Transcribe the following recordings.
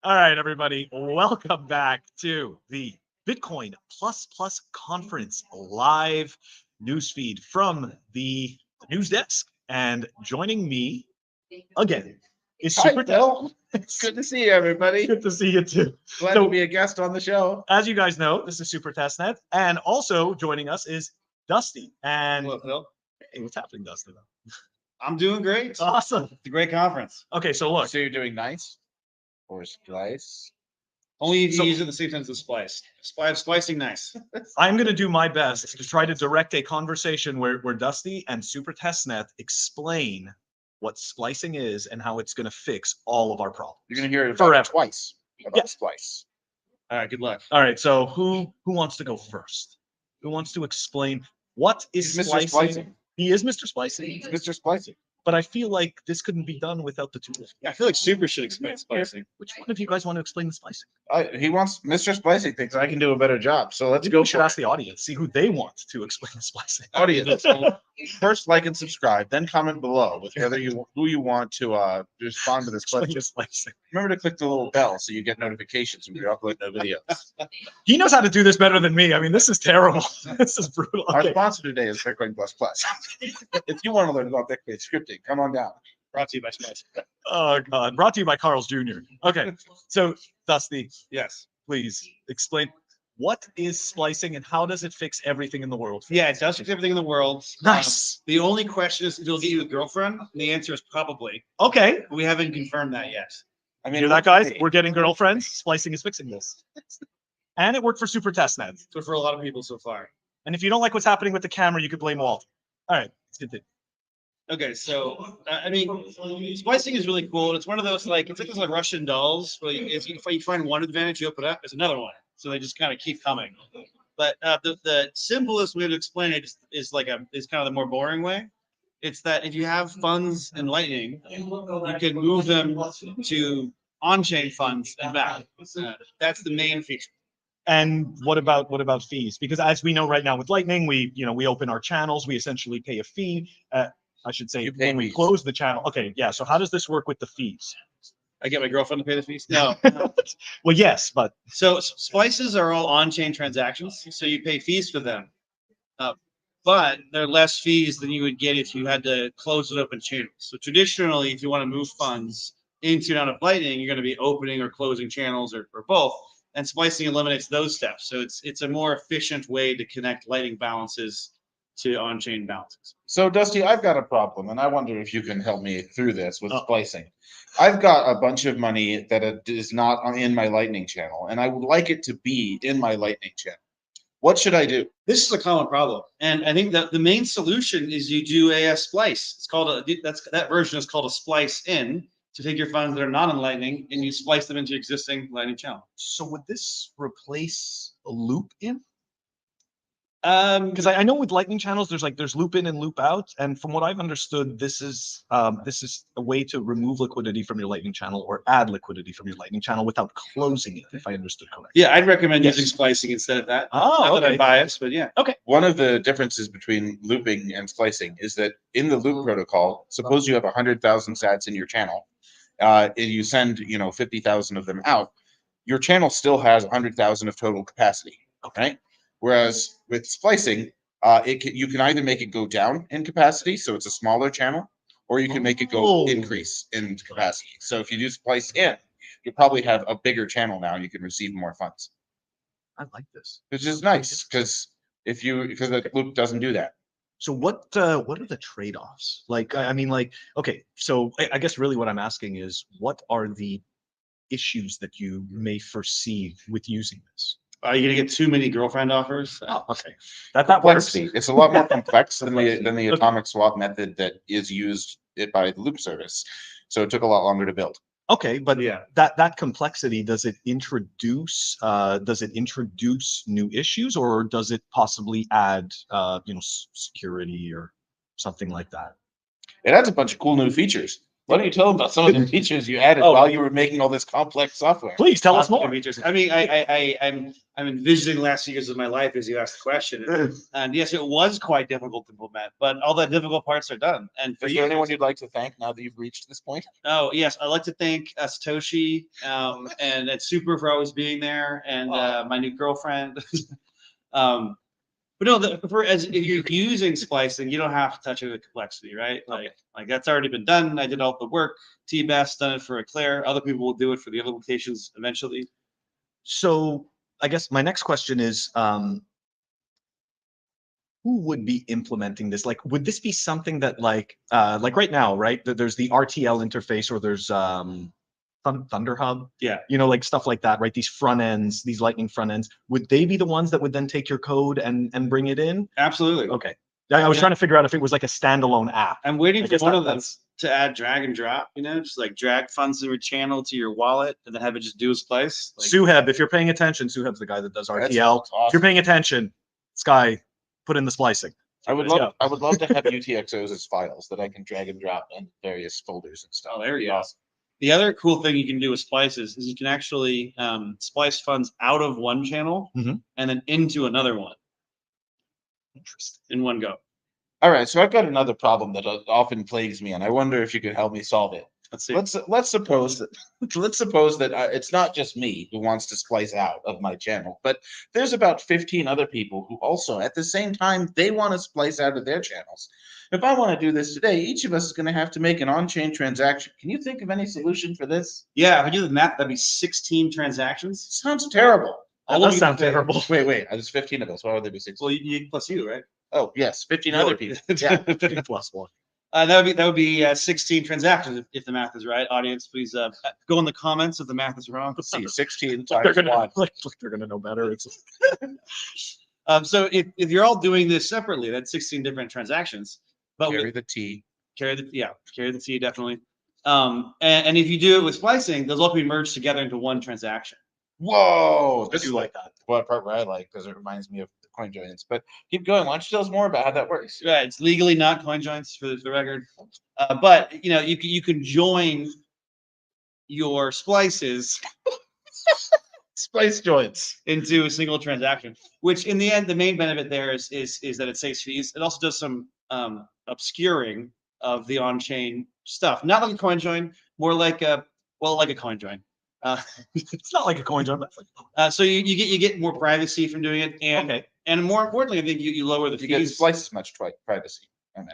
All right, everybody, welcome back to the Bitcoin Plus Plus Conference live newsfeed from the news desk. And joining me again is Hi, Super Bill. It's good to see you, everybody. Good to see you too. Glad to be a guest on the show. As you guys know, this is SuperTestnet, and also joining us is Dusty. And Hello, Phil. hey, what's happening, Dusty? I'm doing great. Awesome. It's a great conference. Okay, so look, So you're doing nice or splice? Only if you use it in the same sense as splice. Splicing nice. I'm going to do my best to try to direct a conversation where Dusty and SuperTestnet explain what splicing is and how it's going to fix all of our problems. You're going to hear it Forever. twice about Yeah. splice. All right, good luck. All right, so who wants to go first? Who wants to explain what is He's Mr. Splicing. He is Mr. Splicing, He's Mr. Splicing. but I feel like this couldn't be done without the tools. I feel like Super should explain splicing. Which one of you guys want to explain the splicing? He wants Mr. Splicing thinks I can do a better job. So let's Maybe go. we should ask the audience, see who they want to explain the splicing. Audience. First, like and subscribe, then comment below with who you want to respond to this Explain question. the splicing. Remember to click the little bell so you get notifications when we upload no videos. He knows how to do this better than me. I mean, this is terrible. This is brutal. Our Okay. sponsor today is Bitcoin Plus Plus. If you want to learn about Bitcoin scripting, come on down. Brought to you by Spice. Oh God! Brought to you by Carl's Jr. Okay, so Dusty, Yes. please explain what is splicing and how does it fix everything in the world? Yeah, it does fix everything in the world. Nice. The only question is if it'll get you a girlfriend. And the answer is probably. Okay, We haven't confirmed that yet. I hear that, guys? We're getting girlfriends. Splicing is fixing this, and it worked for SuperTestnet. So for a lot of people so far. And if you don't like what's happening with the camera, you could blame Walt. All right, let's continue. Okay, so I mean, splicing is really cool. It's one of those it's like those Russian dolls. Where if you find one advantage, you open up, there's another one. So they just kind of keep coming. But the simplest way to explain it is kind of the more boring way. It's that if you have funds in Lightning, you can move them to on-chain funds and back. That's the main feature. And what about fees? Because as we know right now with Lightning, we open our channels, we essentially pay a fee. I should say when we close the channel. Okay, yeah. So how does this work with the fees? I get my girlfriend to pay the fees? No. Well, yes, but So splices are all on-chain transactions, so you pay fees for them. But they're less fees than you would get if you had to close an open channel. So traditionally, if you want to move funds into and out of Lightning, you're going to be opening or closing channels or both. And splicing eliminates those steps. So it's a more efficient way to connect Lightning balances to on-chain balances. So, Dusty, I've got a problem, and I wonder if you can help me through this with splicing. I've got a bunch of money that is not in my Lightning channel, and I would like it to be in my Lightning channel. What should I do? This is a common problem, and I think that the main solution is you do a splice. It's called that version is called a splice in. To take your funds that are not in Lightning and you splice them into existing Lightning channel. so would this replace a loop in? Because Because I know with Lightning channels, there's loop in and loop out, and from what I've understood, this is a way to remove liquidity from your Lightning channel or add liquidity from your Lightning channel without closing it. If I understood correctly. yeah, I'd recommend Yes. using splicing instead of that. Oh, Not that okay. I'm biased, but yeah. One of the differences between looping and splicing is that in the loop protocol, suppose you have 100,000 sats in your channel, and you send 50,000 of them out, your channel still has 100,000 of total capacity. Okay. Whereas with splicing, you can either make it go down in capacity, so it's a smaller channel, or you can make it go increase in capacity. So if you do splice in, you probably have a bigger channel now, and you can receive more funds, I like this. which is nice because the loop doesn't do that. So what are the trade-offs? I mean, okay, so I guess really what I'm asking is, what are the issues that you may foresee with using this? Are you gonna get too many girlfriend offers? Oh, okay, that works. Complexity. It's a lot more complex than the atomic swap method that is used by the loop service. So it took a lot longer to build. Okay, but Yeah. that complexity, does it introduce new issues, or does it possibly add security or something like that? It adds a bunch of cool new features. Why don't you tell them about some of the features you added Oh. while you were making all this complex software? Please tell us Lots of more. features. I mean, I'm envisioning the last years of my life as you asked the question, and yes, it was quite difficult to implement, but all the difficult parts are done. And for Is you, there anyone you'd like to thank now that you've reached this point? oh yes, I'd like to thank Satoshi and Super for always being there, and my new girlfriend. um, but no, as if you're using splicing, you don't have to touch it with complexity, right? Like that's already been done. I did all the work. T-Bass done it for Eclair. Other people will do it for the other locations eventually. So I guess my next question is, who would be implementing this? Like, would this be something that like right now, right? There's the RTL interface, or there's Thunder Hub, Yeah. like stuff like that, right? These front ends, these Lightning front ends, would they be the ones that would then take your code and bring it in? Absolutely. Okay. I was trying to figure out if it was like a standalone app. I'm waiting I for guess one of them to add drag and drop, just like drag funds in your channel to your wallet and then have it just do a splice. Like, Suheb, if you're paying attention, Suheb's the guy that does RTL. That sounds awesome. If you're paying attention, this guy put in the splicing. I would love to have UTXOs as files that I can drag and drop in various folders and stuff. Oh, there you go. The other cool thing you can do with splices is you can actually splice funds out of one channel and then into another one. Interesting. In one go. All right, so I've got another problem that often plagues me, and I wonder if you could help me solve it. Let's see. Let's suppose that it's not just me who wants to splice out of my channel, but there's about 15 other people who also, at the same time, they want to splice out of their channels. If I want to do this today, each of us is going to have to make an on-chain transaction. Can you think of any solution for this? Yeah, if I do the math, that'd be 16 transactions. Sounds terrible. That does sound terrible. Wait. There's 15 of us. Why would there be 16? Well, you plus you, right? Oh, yes, 15 other people. Yeah. 15 plus one. That would be 16 transactions if the math is right. Audience, please go in the comments if the math is wrong. Let's see, 16 They're times gonna 1. like they're gonna know better. It's So if you're all doing this separately, that's 16 different transactions. But Carry the T. carry the T definitely. And if you do it with splicing, those all can be merged together into one transaction. Whoa, I this do is like that. what part where I like because it reminds me of the coin joins. But keep going. Why don't you tell us more about how that works? Right, it's legally not coin joints for the record, but you can join your splices Splice joins. into a single transaction. Which in the end, the main benefit there is that it saves fees. It also does some obscuring of the on-chain stuff. Not like a coin join, more like a coin join. It's not like a coin join. But So you get more privacy from doing it, and more importantly, I think you lower the You get fees. twice as much privacy. I mean,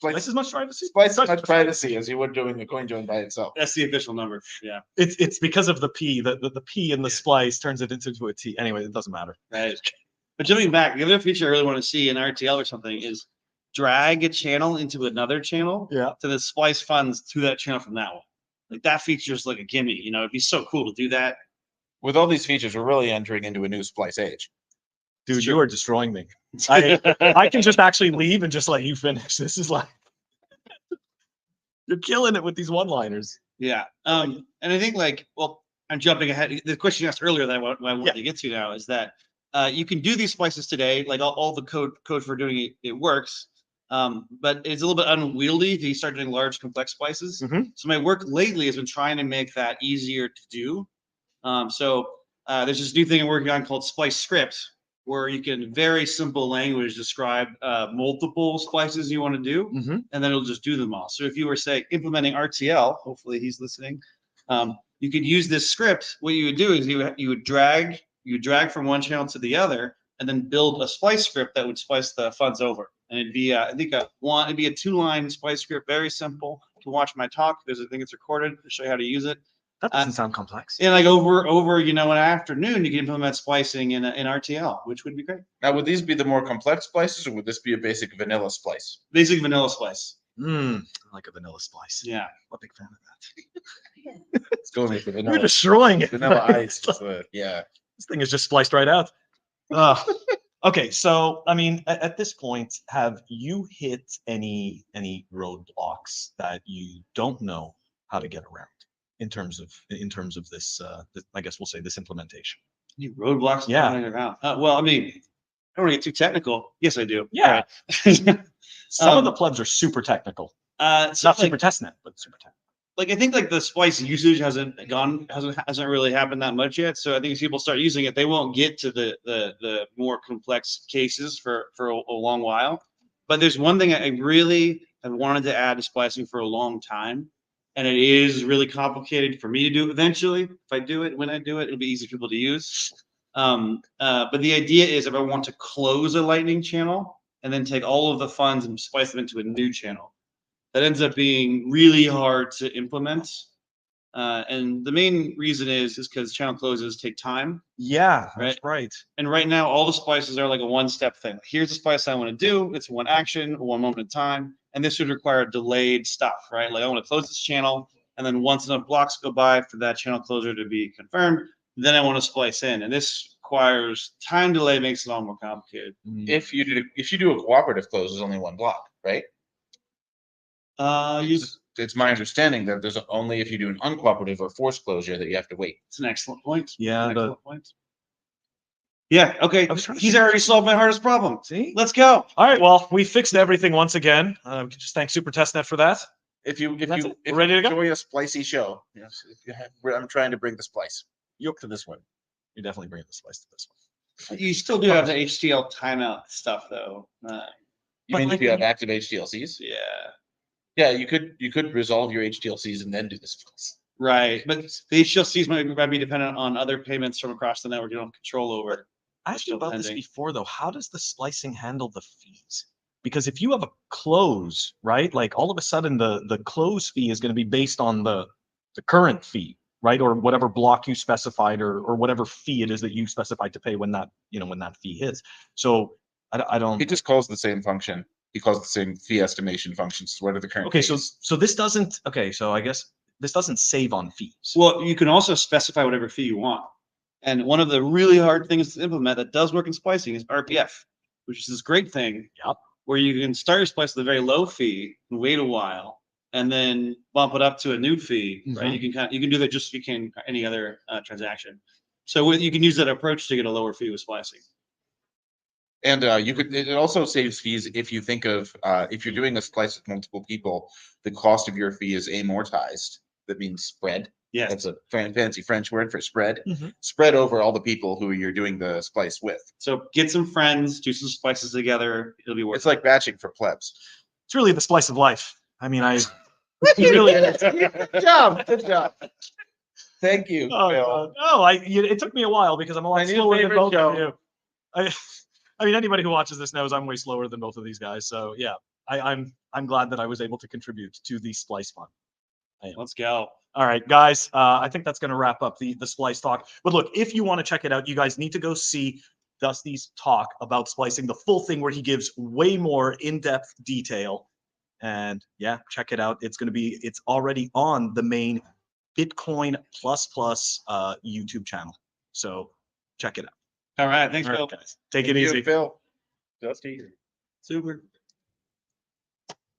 twice as much privacy. twice as much privacy as you would doing a coin join by itself. That's the official number. Yeah. It's because of the P. The P in the splice turns it into a T. Anyway, it doesn't matter. Right. But jumping back, the other feature I really want to see in RTL or something is drag a channel into another channel Yeah. to then splice funds to that channel from that one. Like that feature is like a gimme. It'd be so cool to do that. With all these features, we're really entering into a new splice age. Dude, you are destroying me. I can just actually leave and just let you finish. This is like you're killing it with these one-liners. Yeah. And I think I'm jumping ahead. The question you asked earlier that I want to get to now is that you can do these splices today. Like all the code for doing it works. But it's a little bit unwieldy if you start doing large complex splices. So my work lately has been trying to make that easier to do. So there's this new thing I'm working on called Splice Script, where you can very simple language describe multiple splices you want to do, and then it'll just do them all. So if you were, say, implementing RTL, hopefully he's listening, you could use this script. What you would do is you would drag from one channel to the other, and then build a splice script that would splice the funds over. And it'd be it'd be a 2-line splice script, very simple. You can watch my talk. I think it's recorded to show you how to use it. That doesn't sound complex. And like over an afternoon, you can implement splicing in RTL, which would be great. Now, would these be the more complex splices, or would this be a basic vanilla splice? Basic vanilla splice. I like a vanilla splice. Yeah, I'm a big fan of that. It's going with the vanilla. You're destroying it. Vanilla ice. Yeah. This thing is just spliced right out. Okay, so I mean, at this point, have you hit any roadblocks that you don't know how to get around in terms of this? I guess we'll say this implementation. any roadblocks? Yeah. Around. Well, I mean, I don't want to get too technical. Yes, I do. Yeah. All right. Some of the plebs are super technical. So Not like, SuperTestnet, but SuperTestnet. I think like the splice usage hasn't really happened that much yet. So I think as people start using it, they won't get to the more complex cases for a long while. But there's one thing I really have wanted to add to splicing for a long time, and it is really complicated for me to do eventually. If I do it, when I do it, it'll be easy for people to use. But the idea is if I want to close a lightning channel and then take all of the funds and splice them into a new channel, that ends up being really hard to implement. And the main reason is because channel closes take time. Yeah, Right. that's right. And right now, all the splices are like a one-step thing. Here's the splice I want to do. It's one action, one moment in time. And this would require delayed stuff, right? Like I want to close this channel, and then once enough blocks go by for that channel closure to be confirmed, then I want to splice in. And this requires time delay, makes it all more complicated. If you do a cooperative close, there's only one block, right? It's my understanding that there's only if you do an uncooperative or forced closure that you have to wait. It's an excellent point. Yeah, An excellent point. Yeah. Okay. I was trying to He's think- already solved my hardest problem. See? Let's go. All right, well, we fixed everything once again. We can just thank SuperTestnet for that. If you That's it. if We're ready to you go? enjoy a splicey show, yes, I'm trying to bring the splice. To this one. You're definitely bringing the slice to this one. You still do have the HDL timeout stuff, though. You But mean like if you when have active HDLCs? Yeah. Yeah, you could resolve your HDLCs and then do the splice. Right. But the HDLCs might be dependent on other payments from across the network you don't have control over. I asked you about this Depending. before, though. How does the splicing handle the fees? Because if you have a close, right, like all of a sudden the close fee is going to be based on the current fee, right, or whatever block you specified, or whatever fee it is that you specified to pay when that when that fee hits. So I don't. He just calls the same function. He calls the same fee estimation functions. What are the current? Okay, fees? so this doesn't. Okay, so I guess this doesn't save on fees. Well, you can also specify whatever fee you want. And one of the really hard things to implement that does work in splicing is RPF, which is this great thing. Yep. Where you can start your splice with a very low fee and wait a while, and then bump it up to a new fee. Right? You can do that just like you can any other transaction. So you can use that approach to get a lower fee with splicing. And it also saves fees if you think of if you're doing a splice with multiple people, the cost of your fee is amortized. That means spread. Yes. That's a fancy French word for spread. Mhm. Spread over all the people who you're doing the splice with. So get some friends, do some splices together. It'll be worth It's like batching for plebs. It's really the splice of life. I mean, it really is. Good job. Good job. Thank you, Oh, Phil. God. No, it took me a while because I'm a lot My new slower than favorite both of show. you. I mean, anybody who watches this knows I'm way slower than both of these guys. So yeah, I'm glad that I was able to contribute to the splice fun. Let's go. All right, guys. I think that's going to wrap up the splice talk. But look, if you want to check it out, you guys need to go see Dusty's talk about splicing, the full thing where he gives way more in-depth detail. And yeah, check it out. It's already on the main Bitcoin YouTube channel. So check it out. All right. Thanks, All Phil. right, guys. Take Thank it you, easy. Phil. Dusty. Super.